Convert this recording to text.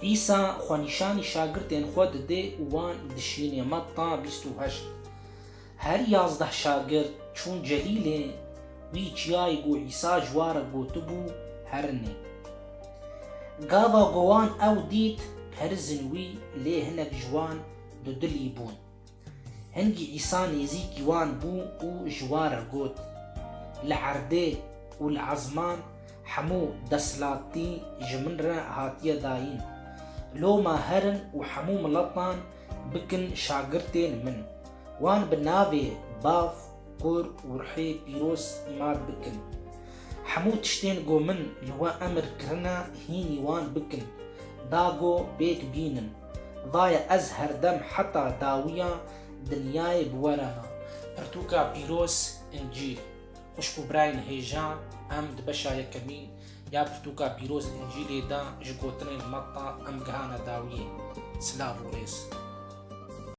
عیسا خوانیشانی شاگردین خود ده وان دشینی مطا 28. هر 11 شاگرد چون جلیل وی چیای گو عیسا جوار گوتبو هرنه. گاوا گوان او دید هرزن وی لی هنک جوان دو دلی بون. هنگی عیسا نزیکی وان بو و جوار گوت لعرده و العظمان حمو دسلاتی جمن را هاتیه داین لو ما هرن و حمو ملطان بکن شاگرتين من وان بناوي باف كور ورحي بيروس إماد بكن حمو تشتين جو من لوا أمر كرنا هيني وان بكن داغو بيك بينن ضايا أزهر دم حتى داويا دنياي بورانا برتوكا بيروس إنجيل خوشبو براين هيجان ام دبشا يكمين يا برتوكا بيروز الانجيلي دا جگوتنين مطا ام جهانا داوية سلافو ريس.